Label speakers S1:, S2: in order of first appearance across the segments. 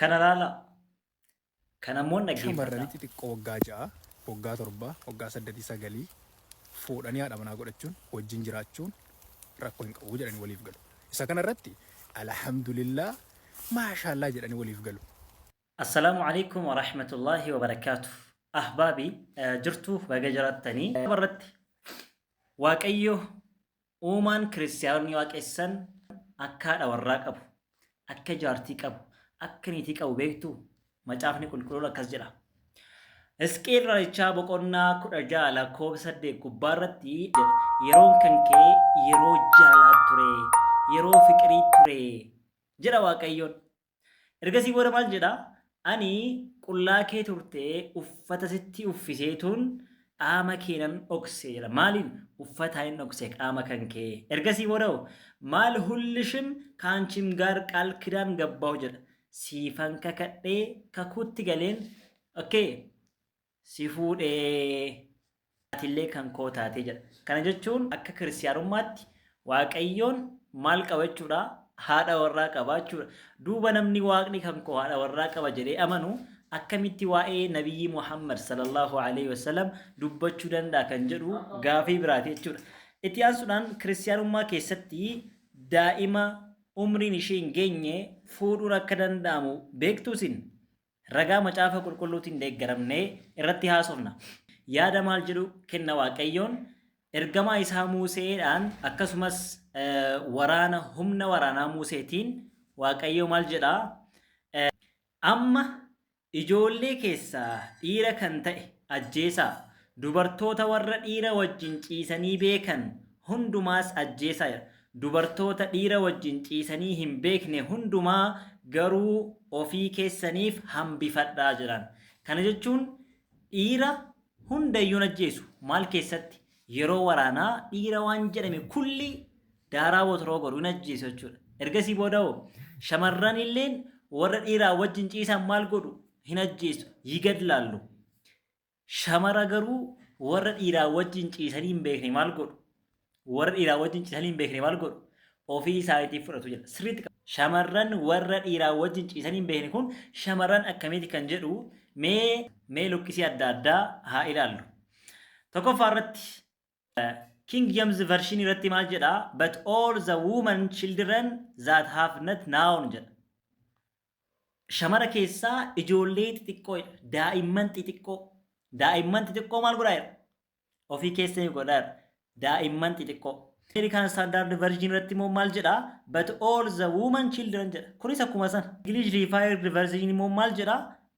S1: Kana laala. Kanammoon dhaggeeffadha.
S2: Shamarranii xixiqqoo waggaa 6, waggaa 7, waggaa 8, 9 fuudhanii haadha manaa godhachuun wajjin jiraachuun rakkoo hin qabu jedhanii waliif galu. Isa kanarratti alhamdulillah maashaallah jedhanii waliif galu.
S1: Assalaamu alaikum wa rahmatullahi wa barakaatuh. Ahbaabii jirtuu baga jiraatanii irratti Waaqayyo uumaan kiristaanonni waaqessan akka haadha warraa qabu, akka jaartii qabu, akka niitii qabu beektu macaafni qulqulluun akkas jedha. Hisqeel raajichaa boqonnaa 16 lakkoofsa 8 gubbaarratti yeroon kan kee yeroo jaalala ture, yeroo fiqirii ture jedha Waaqayyoon. Ergasii booda maal jedha? Ani qullaa kee turtee uffata sitti uffiseetuun qaama keenan dhokse jedha. Maaliin uffata hin dhokse qaama kan kee? Ergasii booda maal hullishim kaanchim gaar qaal kidaan gabbaa'u jedha. Siifan kakadhee kakuutti galeen si fuudhee atillee kan koo taatee jedha. Kana jechuun akka kiristaanummaatti Waaqayyoon maal qaba jechuudha? Haadha warraa qaba jechuudha. Duuba namni Waaqni kan koo haadha warraa qaba jedhee amanu akkamitti waa'ee Nabiyyi Muhammad sallallahu alaihi wasallam dubbachuu danda'a kan jedhu gaafii biraati jechuudha. Itti aansuudhaan kiristaanummaa keessatti daa'ima umriin ishee hin geenye fuudhuun akka danda'amu beektuusin ragaa macaafa qulqulluutiin deeggaramnee irratti haasofna. Yaada maal jedhu kenna Waaqayyoon ergamaa isaa Museedhaan akkasumas humna waraanaa Museetiin Waaqayyo maal jedhaa? Amma ijoollee keessaa dhiira kan ta'e ajjeesaa, dubartoota warra dhiira wajjin ciisanii beekan hundumaas ajjeesaa jedha. Dubartoota dhiira wajjin ciisanii hin beekne hundumaa garuu ofii keessaniif hambifadhaa jedhan. Kana jechuun dhiira hundayyuun ajjeesu maal keessatti? Yeroo waraanaa dhiira waan jedhame kulli daaraa wotoroo godhu hin ajjeesu jechuudha. Ergasii booda shamarran illeen warra dhiiraa wajjin ciisan maal godhu? Hin ajjeesu, yigad laallu. Shamara garuu warra dhiiraa wajjin ciisanii hin beekne maal godhu? Warra dhiiraa wajjin ciisanii hin beekne maal godhu? Ofii isaaniitiif fudhatu jedha. Sirriitti shamarran warra dhiiraa wajjin ciisanii hin beekne kun shamarran akkamiiti kan jedhu mee lukkisii adda addaa haa ilaallu. Tokkoffaa irratti King James Version irratti maal jedha? But all the women children that have not known jedha. Shamara keessaa ijoollee xixiqqoo, daa'imman xixiqqoo. Daa'imman xixiqqoo maal godhaa jedha? Ofii keessanii godhaa jedha. Daa'imman xixiqqoo. American Standard Version irratti immoo maal jedha? But all the women children jedha. Kunis akkuma sana. English Revised Version immoo maal jedha?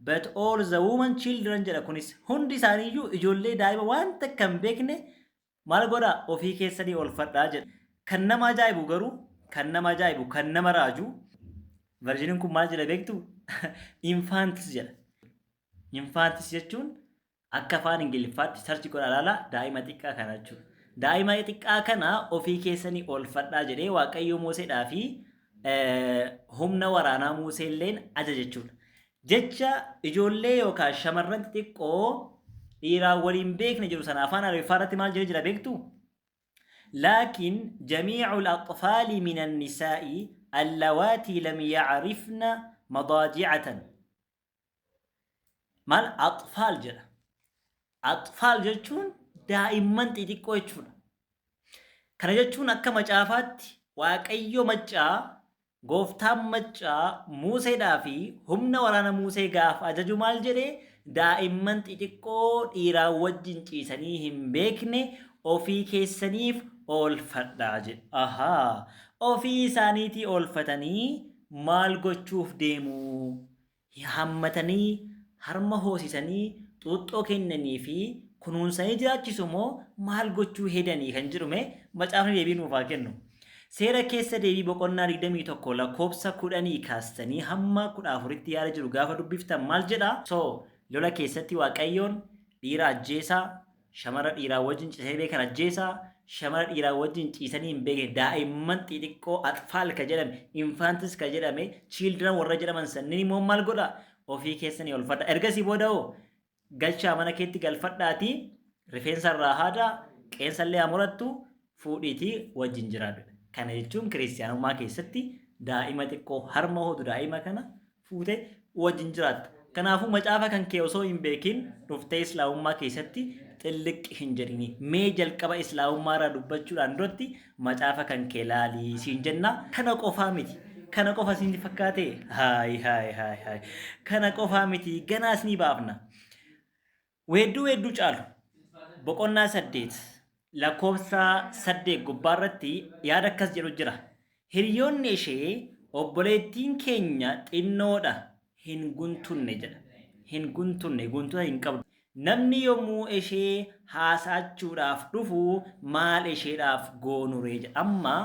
S1: But all the women children jedha. Kunis hundi isaaniiyyuu ijoollee daa'ima wanta akka hin beekne maal godhaa? Ofii keessanii oolfadhaa jedha. Kan nama ajaa'ibu garuu, kan nama ajaa'ibu, kan nama raaju versiiniin kun maal jedha beektu? Infantis jedha. Infantis jechuun akka afaan Ingiliffaatti sarchi godhaa ilaala daa'ima xiqqaa kana jechuudha. Daa'ima xiqqaa kana ofii keessanii oolfadhaa jedhee Waaqayyo Museedhaa fi humna waraanaa Musee illeen ajaja jechuudha. Jecha ijoollee yookaan shamarran xixiqqoo dhiiraan waliin beekne jedhu sana afaan Arabiffaa irratti maal jedhee jira beektu? لكن جميع الأطفال من النساء اللواتي لم يعرفن مضاجعة. مال أطفال جرا. أطفال جتون دائما تيجيكوا يجون. كان جتون أكا مجافات وأكيو مجا قفتام مجا موسى دافي همنا ورانا موسى قاف أجاجو مال جري دائما تيجيكوا إيرا وجين تيسانيهم بيكني ofii keessaniif oolfadhaa jedhe. Ahaa! Ofii isaaniitii oolfatanii maal gochuuf deemu? Hammatanii, harma hoosisanii, xuuxxoo kennanii fi kunuunsanii jiraachisu moo maal gochuu hedanii kan jedhume macaafni deebii nuuf haa kennu. Seera keessa deebii boqonnaa 21 lakkoofsa 10 kaastanii hamma 14tti yaada jiru gaafa dubbiftan maal jedha? Lola keessatti Waaqayyoon dhiira ajjeesaa, shamara dhiiraa wajjin ciisanii beekan ajjeesaa, shamara dhiiraa wajjin ciisanii hin beekne daa'imman xixiqqoo atfaal ka jedhame, infantis ka jedhame, children warra jedhaman sanniin immoo maal godha? Ofii keessanii oolfadha. Ergasii booda galchaa mana keetti galfadhaatii rifeensa irraa haadha, qeensa illee hamurattu fuudhiitii wajjin jiraadudha. Kana jechuun kiristaanummaa keessatti daa'ima xiqqoo harma hootu daa'ima kana fuutee wajjin jiraatta. Kanaafuu macaafa kan kee osoo hin beekin dhuftee islaamummaa keessatti xilliqqi hin jedhini. Mee jalqaba islaamummaa irraa dubbachuudhaan duratti macaafa kan kee laalii siin jenna. Kana qofaa miti. Kana qofa siin fakkaate? Haay. Kana qofaa miti. Ganaas ni baafna. Weedduu caalu. Boqonnaa 8 lakkoofsa 8 gubbaarratti yaada akkas jedhu jira. Hiriyoonni ishee obboleettiin keenya xinnoodha hin guntunne jedha. Hin guntunne guntuta hin qabdu. Namni yommuu ishee haasa'achuudhaaf dhufu maal isheedhaaf goonuree jedha. Amma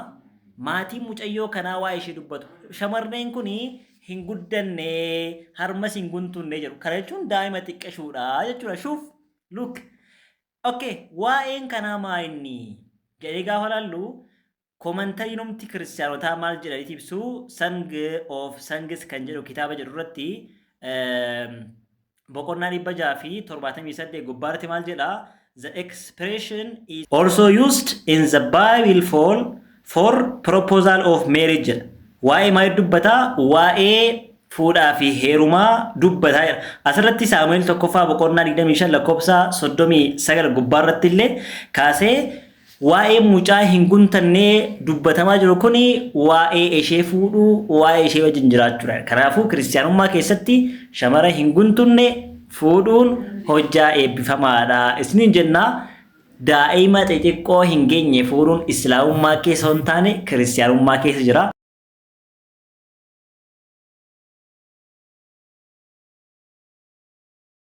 S1: maatiin mucayyoo kanaa waa ishee dubbatu. Shamarreen kun hin guddanne harmas hin guntunne jedhu. Kana jechuun daa'ima xiqqashuudha jechuudha. Shuuf look. Okay, waa'een kanaa maa inni jedhee gaafa laallu koomentarii numti kiristaanotaa maal jedhaniif ibsu Song of Songs kan jedhu kitaaba jedhu irratti boqonnaa 678 gubbaarratti maal jedha? The expression is also used in the Bible for proposal of marriage jedha. Waa'ee maal dubbataa? Waa'ee fuudhaa fi heerumaa dubbataa jira. Asirratti Saamu'eel 1ffaa boqonnaa 25 lakkoofsa 39 gubbaarratti illee kaasee waa'ee mucaa hin guntannee dubbatamaa jiru kuni waa'ee ishee fuudhuu, waa'ee ishee wajjin jiraachuudha. Kanaafuu kiristaanummaa keessatti shamara hin guntunne fuudhuun hojjaa eebbifamaadha. Isiniin jennaa daa'ima xixiqqoo hin geenye fuudhuun islaamummaa keessa hin taane kiristaanummaa keessa jira.